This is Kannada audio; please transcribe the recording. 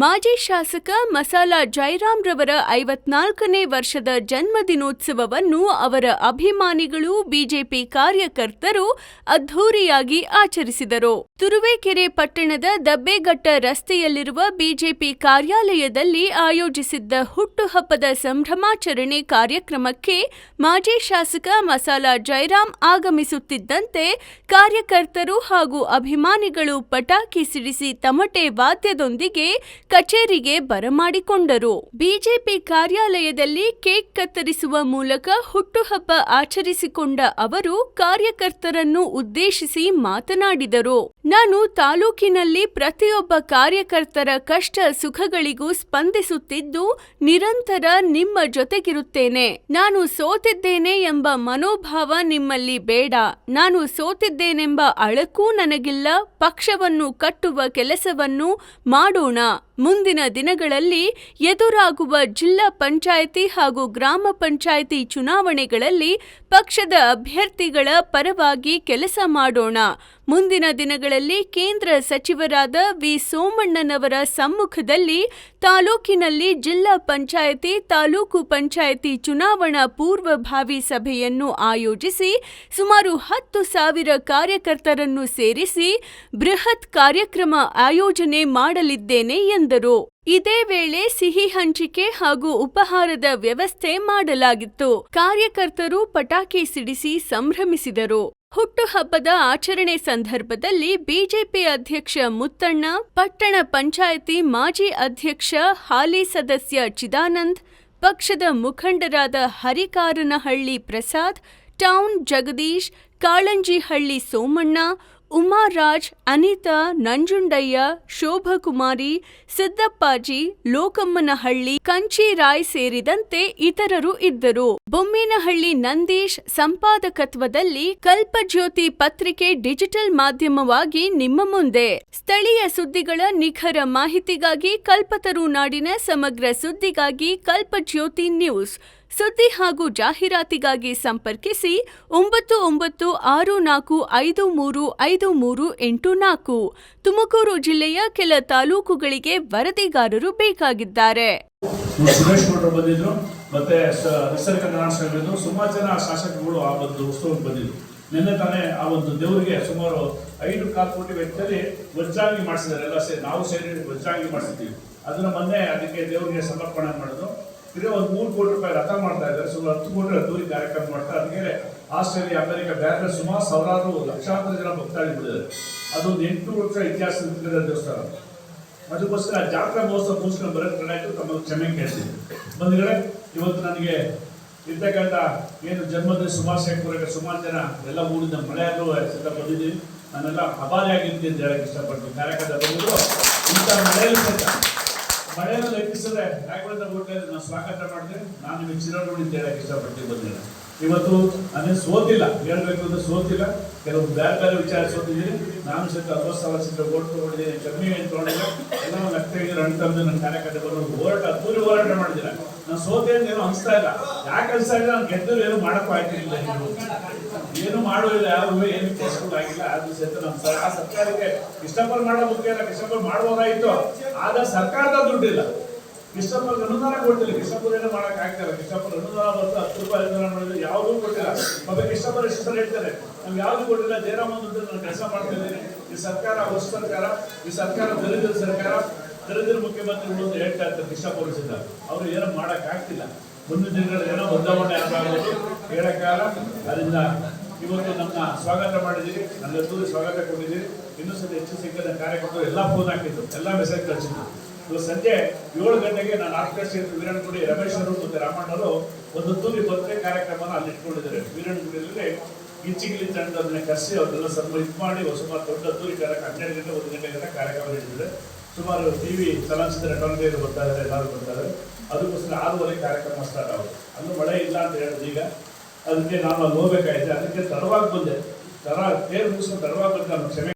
ಮಾಜಿ ಶಾಸಕ ಮಸಾಲ ಜಯರಾಮ್ ರವರ 54ನೇ ವರ್ಷದ ಜನ್ಮದಿನೋತ್ಸವವನ್ನು ಅವರ ಅಭಿಮಾನಿಗಳು, ಬಿಜೆಪಿ ಕಾರ್ಯಕರ್ತರು ಅದ್ಧೂರಿಯಾಗಿ ಆಚರಿಸಿದರು. ತುರುವೇಕೆರೆ ಪಟ್ಟಣದ ದಬ್ಬೆಘಟ್ಟ ರಸ್ತೆಯಲ್ಲಿರುವ ಬಿಜೆಪಿ ಕಾರ್ಯಾಲಯದಲ್ಲಿ ಆಯೋಜಿಸಿದ್ದ ಹುಟ್ಟುಹಬ್ಬದ ಸಂಭ್ರಮಾಚರಣೆ ಕಾರ್ಯಕ್ರಮಕ್ಕೆ ಮಾಜಿ ಶಾಸಕ ಮಸಾಲ ಜಯರಾಮ್ ಆಗಮಿಸುತ್ತಿದ್ದಂತೆ ಕಾರ್ಯಕರ್ತರು ಹಾಗೂ ಅಭಿಮಾನಿಗಳು ಪಟಾಕಿ ಸಿಡಿಸಿ ತಮಟೆ ವಾದ್ಯದೊಂದಿಗೆ ಕಚೇರಿಗೆ ಬರಮಾಡಿಕೊಂಡರು. ಬಿಜೆಪಿ ಕಾರ್ಯಾಲಯದಲ್ಲಿ ಕೇಕ್ ಕತ್ತರಿಸುವ ಮೂಲಕ ಹುಟ್ಟುಹಬ್ಬ ಆಚರಿಸಿಕೊಂಡ ಅವರು ಕಾರ್ಯಕರ್ತರನ್ನು ಉದ್ದೇಶಿಸಿ ಮಾತನಾಡಿದರು. ನಾನು ತಾಲೂಕಿನಲ್ಲಿ ಪ್ರತಿಯೊಬ್ಬ ಕಾರ್ಯಕರ್ತರ ಕಷ್ಟ ಸುಖಗಳಿಗೂ ಸ್ಪಂದಿಸುತ್ತಿದ್ದು ನಿರಂತರ ನಿಮ್ಮ ಜೊತೆಗಿರುತ್ತೇನೆ. ನಾನು ಸೋತಿದ್ದೇನೆ ಎಂಬ ಮನೋಭಾವ ನಿಮ್ಮಲ್ಲಿ ಬೇಡ. ನಾನು ಸೋತಿದ್ದೇನೆಂಬ ಅಳಕೂ ನನಗಿಲ್ಲ. ಪಕ್ಷವನ್ನು ಕಟ್ಟುವ ಕೆಲಸವನ್ನು ಮಾಡೋಣ. ಮುಂದಿನ ದಿನಗಳಲ್ಲಿ ಎದುರಾಗುವ ಜಿಲ್ಲಾ ಪಂಚಾಯಿತಿ ಹಾಗೂ ಗ್ರಾಮ ಪಂಚಾಯಿತಿ ಚುನಾವಣೆಗಳಲ್ಲಿ ಪಕ್ಷದ ಅಭ್ಯರ್ಥಿಗಳ ಪರವಾಗಿ ಕೆಲಸ ಮಾಡೋಣ. ಮುಂದಿನ ದಿನಗಳಲ್ಲಿ ಕೇಂದ್ರ ಸಚಿವರಾದ ವಿ. ಸೋಮಣ್ಣನವರ ಸಮ್ಮುಖದಲ್ಲಿ ತಾಲೂಕಿನಲ್ಲಿ ಜಿಲ್ಲಾ ಪಂಚಾಯಿತಿ, ತಾಲೂಕು ಪಂಚಾಯಿತಿ ಚುನಾವಣಾ ಪೂರ್ವಭಾವಿ ಸಭೆಯನ್ನು ಆಯೋಜಿಸಿ ಸುಮಾರು 10,000 ಕಾರ್ಯಕರ್ತರನ್ನು ಸೇರಿಸಿ ಬೃಹತ್ ಕಾರ್ಯಕ್ರಮ ಆಯೋಜನೆ ಮಾಡಲಿದ್ದೇನೆ ಎಂದರು. ಇದೇ ವೇಳೆ ಸಿಹಿ ಹಂಚಿಕೆ ಹಾಗೂ ಉಪಹಾರದ ವ್ಯವಸ್ಥೆ ಮಾಡಲಾಗಿತ್ತು. ಕಾರ್ಯಕರ್ತರು ಪಟಾಕಿ ಸಿಡಿಸಿ ಸಂಭ್ರಮಿಸಿದರು. ಹುಟ್ಟುಹಬ್ಬದ ಆಚರಣೆ ಸಂದರ್ಭದಲ್ಲಿ ಬಿಜೆಪಿ ಅಧ್ಯಕ್ಷ ಮುತ್ತಣ್ಣ, ಪಟ್ಟಣ ಪಂಚಾಯಿತಿ ಮಾಜಿ ಅಧ್ಯಕ್ಷ ಹಾಲಿ ಸದಸ್ಯ ಚಿದಾನಂದ್, ಪಕ್ಷದ ಮುಖಂಡರಾದ ಹರಿಕಾರನಹಳ್ಳಿ ಪ್ರಸಾದ್, ಟೌನ್ ಜಗದೀಶ್, ಕಾಳಂಜಿಹಳ್ಳಿ ಸೋಮಣ್ಣ, ಉಮಾರಾಜ್, ಅನಿತಾ, ನಂಜುಂಡಯ್ಯ, ಶೋಭಕುಮಾರಿ, ಸಿದ್ದಪ್ಪಾಜಿ, ಲೋಕಮ್ಮನಹಳ್ಳಿ, ಕಂಚಿರಾಯ್ ಸೇರಿದಂತೆ ಇತರರು ಇದ್ದರು. ಬೊಮ್ಮೇನಹಳ್ಳಿ ನಂದೀಶ್ ಸಂಪಾದಕತ್ವದಲ್ಲಿ ಕಲ್ಪಜ್ಯೋತಿ ಪತ್ರಿಕೆ ಡಿಜಿಟಲ್ ಮಾಧ್ಯಮವಾಗಿ ನಿಮ್ಮ ಮುಂದೆ. ಸ್ಥಳೀಯ ಸುದ್ದಿಗಳ ನಿಖರ ಮಾಹಿತಿಗಾಗಿ ಕಲ್ಪತರು ನಾಡಿನ ಸಮಗ್ರ ಸುದ್ದಿಗಾಗಿ ಕಲ್ಪಜ್ಯೋತಿ ನ್ಯೂಸ್. ಸುದ್ದಿ ಹಾಗೂ ಜಾಹೀರಾತಿಗಾಗಿ ಸಂಪರ್ಕಿಸಿ 9964535384. ತುಮಕೂರು ಜಿಲ್ಲೆಯ ಕೆಲ ತಾಲೂಕುಗಳಿಗೆ ವರದಿಗಾರರು ಬೇಕಾಗಿದ್ದಾರೆ. ಸುರೇಶ್ ಗೌಡರು ಬಂದಿದ್ರು, ಮತ್ತೆ ನಿಸರ್ಗ ನಾರಾಯಣ ಸುಮಾರು ಜನ ಶಾಸಕರುಗಳು ಆ ಒಂದು ಉತ್ಸವಕ್ಕೆ ಬಂದಿದ್ರು. ನಿನ್ನೆ ತಾನೇ ಆ ಒಂದು ದೇವರಿಗೆ ಸುಮಾರು 5.25 ಕೋಟಿ ವೆಚ್ಚದಲ್ಲಿ ವಜ್ರಾಂಗಿ ಮಾಡಿಸಿದ್ದಾರೆ. ಎಲ್ಲ ಸೇರಿ ನಾವು ಸೇರಿ ವಜ್ರಾಂಗಿ ಮಾಡಿಸಿದ್ದೀವಿ. ಅದನ್ನ ಮೊನ್ನೆ ಅದಕ್ಕೆ ದೇವರಿಗೆ ಸಮರ್ಪಣೆ ಮಾಡಿದ್ರು. ಈಗ ಒಂದು 3 ಕೋಟಿ ರೂಪಾಯಿ ರಥ ಮಾಡ್ತಾ ಇದ್ದಾರೆ. ಸುಮಾರು 10 ಕೋಟಿ ಅದ್ದೂರಿ ಕಾರ್ಯಕ್ರಮ ಮಾಡ್ತಾರೆ. ಅದಕ್ಕೆ ಆಸ್ಟ್ರೇಲಿಯಾ, ಅಮೆರಿಕ, ಬೇರೆ ಸುಮಾರು ಸಾವಿರಾರು ಲಕ್ಷಾಂತರ ಜನ ಭಕ್ತಾಳಿಗಳಿದ್ದಾರೆ. ಅದೊಂದು 800 ವರ್ಷ ಇತಿಹಾಸ ದೇವಸ್ಥಾನ. ಅದಕ್ಕೋಸ್ಕರ ಜಾತ್ರಾ ಮಹೋತ್ಸವ ಮುಗಿಸ್ಕೊಂಡು ಬರೋದು ತಮ್ಮ ಕ್ಷಮೆ ಕೇಳ್ತೀನಿ. ಬಂಧುಗಳೇ, ಇವತ್ತು ನನಗೆ ಇರ್ತಕ್ಕಂಥ ಏನು ಜನ್ಮದಿನ ಶುಭಾಶಯ ಕೋರಕ್ಕೆ ಸುಮಾರು ಜನ ಎಲ್ಲ ಊರಿನ ಮಳೆಯಾದರೂ ಸಿದ್ಧ ಬಂದಿದ್ದೀವಿ. ನಾನೆಲ್ಲ ಅಭಾರಿಯಾಗಿರ್ತೀನಿ ಅಂತ ಹೇಳಕ್ಕೆ ಇಷ್ಟಪಡ್ತೀನಿ. ಕಾರ್ಯಕ್ರಮ ಬಂದಿದ್ರು ಇಂಥ ಮಳೆಯನ್ನು ಲೆಕ್ಕಿಸಿದ್ರೆ ರಾಘವೇಂದ್ರ ಹೋಟೆಲ್ ನಾನು ಸ್ವಾಗತ ಮಾಡಿದ್ರೆ ನಾನು ನಿಮಗೆ ಚಿರಋಣಿ ಅಂತ ಹೇಳಕ್ಕೆ ಇಷ್ಟಪಡ್ತೀನಿ. ಬಂದಿಲ್ಲ ಇವತ್ತು ನಾನೇ ಸೋತಿಲ್ಲ, ಹೇಳ್ಬೇಕು ಅಂದ್ರೆ ಸೋತಿಲ್ಲ. ಕೆಲವು ಬೇರೆ ವಿಚಾರ ಸೋತಿದ್ದೀನಿ. ನಾನು ಸಹಿತ 60,000 ಚಿತ್ರ ಓಟ್ ತಗೊಂಡಿದ್ದೀನಿ. ಕಮ್ಮಿ ಏನು ತಗೊಂಡಿಲ್ಲ. ಎಲ್ಲ ಲಕ್ಷ ಅಣ್ತಂದು ನನ್ನ ಕಾರ್ಯಕರ್ತ ಹೋರಾಟ ಅದ್ದೂರಿ ಹೋರಾಟ ಮಾಡಿದ್ದೀರ. ನಾನು ಸೋತೆ ಅಂತ ಏನೋ ಅನಿಸ್ತಾ ಇಲ್ಲ. ಯಾಕೆ ಅನಿಸ್ತಾ ಇಲ್ಲ? ನಾನು ಗೆದ್ದರು ಏನು ಮಾಡಕ್ಕೂ ಆಯ್ತಿಲ್ಲ. ಏನು ಮಾಡುವುದಿಲ್ಲ, ಯಾರು ಏನು ಕೇಸ್ಗಳು ಆಗಿಲ್ಲ. ಅದು ಸಹಿತ ನಮ್ಮ ಸರ್ಕಾರಕ್ಕೆ ಇಷ್ಟಪಟ್ಟು ಮಾಡೋ ಮುಖ್ಯ ಇಲ್ಲ. ಇಷ್ಟಪಟ್ಟು ಮಾಡ್ಬೋದಾಯಿತು. ಆದ್ರೆ ಸರ್ಕಾರದ ದುಡ್ಡಿಲ್ಲ. ಕೃಷ್ಣಪ್ಪಗೆ ಅನುದಾನ ಕೊಡ್ತಿಲ್ಲ. ಕೃಷ್ಣಪ್ಪರು ಏನೋ ಮಾಡಕ್ ಆಗ್ತಿಲ್ಲ. ಕೃಷ್ಣಪ್ಪರು ಅನುದಾನ ಬರ್ತಾ 10 ರೂಪಾಯಿ ಅನುದಾನ ಮಾಡಿದ್ರೆ ಯಾವುದೂ ಕೊಟ್ಟಿಲ್ಲ. ಮತ್ತೆ ಕೃಷ್ಣಪ್ಪರು ಎಷ್ಟು ಹೇಳ್ತಾರೆ, ನಮ್ಗೆ ಯಾವ್ದು ಕೊಟ್ಟಿಲ್ಲ. ಜಯರಾಮನ್ ದುಡ್ಡು ನಾನು ಕೆಲಸ ಮಾಡ್ತಾ ಇದ್ದೀನಿ. ಈ ಸರ್ಕಾರ ಹೊಸ ಸರ್ಕಾರ, ಈ ಸರ್ಕಾರ ದಲಿತರ ಸರ್ಕಾರ, ದಲಿತರ ಮುಖ್ಯಮಂತ್ರಿಗಳು ಅಂತ ಹೇಳ್ತಾ ಇರ್ತಾರೆ ಕೃಷ್ಣಪ್ಪರು ಸಿದ್ಧ. ಅವರು ಏನೋ ಮಾಡಕ್ ಆಗ್ತಿಲ್ಲ. ಮುಂದಿನ ದಿನಗಳಲ್ಲಿ ಏನೋ ಬದಲಾವಣೆ ಆಗಬಹುದು ಹೇಳಕ್ಕಾಗಲ್ಲ. ಅದರಿಂದ ಇವತ್ತು ನಮ್ಮ ಸ್ವಾಗತ ಮಾಡಿದ್ದೀರಿ, ನನ್ನ ದೂರ ಸ್ವಾಗತ ಕೊಟ್ಟಿದ್ದೀರಿ. ಇನ್ನೂ ಸಹ ಹೆಚ್ಚು ಸಿಕ್ಕದ ಕಾರ್ಯಕರ್ತರು ಎಲ್ಲ ಫೋನ್ ಹಾಕಿದ್ರು, ಎಲ್ಲ ಮೆಸೇಜ್ ಕಳಿಸಿದ್ರು. ಇವತ್ತು ಸಂಜೆ 7 ಗಂಟೆಗೆ ನಾನು ಆರ್ಕೆಸ್ಟ್ರಾ ವೀರಣ್ಣಗುಡಿ ರಮೇಶ್ ಅವರು ಮತ್ತು ರಾಮಣ್ಣವರು ಒಂದು ತೂರಿ ಬರ್ತ್ಡೇ ಕಾರ್ಯಕ್ರಮನ ಅಲ್ಲಿ ಇಟ್ಕೊಂಡಿದ್ದಾರೆ. ವೀರಣ್ಣಗುಡಿಯಲ್ಲಿ ಗಿಚ್ಚಿಗಿಲಿ ತಂಡದನ್ನ ಕರೆಸಿ ಅವ್ರನ್ನೆಲ್ಲ ಸ್ವಲ್ಪ ಇದು ಮಾಡಿ ಸುಮಾರು ದೊಡ್ಡ ತೂರಿ ಕಾರ್ಯಕ್ರಮ 12 ಗಂಟೆ 1 ಗಂಟೆ ಗಂಟೆ ಕಾರ್ಯಕ್ರಮ ನಡೆದಿದೆ. ಸುಮಾರು ಟಿವಿ ಚಲನಚಿತ್ರ ನಟನೆಯರು ಬರ್ತಾ ಇದ್ದಾರೆ, ಎಲ್ಲರೂ ಬರ್ತಾರೆ. ಅದಕ್ಕೋಸ್ಕರ 6:30 ಕಾರ್ಯಕ್ರಮ ಸ್ಟಾರ್ಟ್ ಆಗುತ್ತೆ. ಅಲ್ಲೂ ಮಳೆ ಇಲ್ಲ ಅಂತ ಹೇಳಿದ್ರು. ಈಗ ಅದಕ್ಕೆ ನಾನು ಅಲ್ಲಿ ಹೋಗ್ಬೇಕಾಯ್ತು. ಅದಕ್ಕೆ ತಡವಾಗಿ ಬಂದೆ. ತೇರು ಮುಗಿಸ್ಕೊಂಡು ತಡವಾಗಿ ಬಂದು ನಾನು ಕ್ಷಮೆ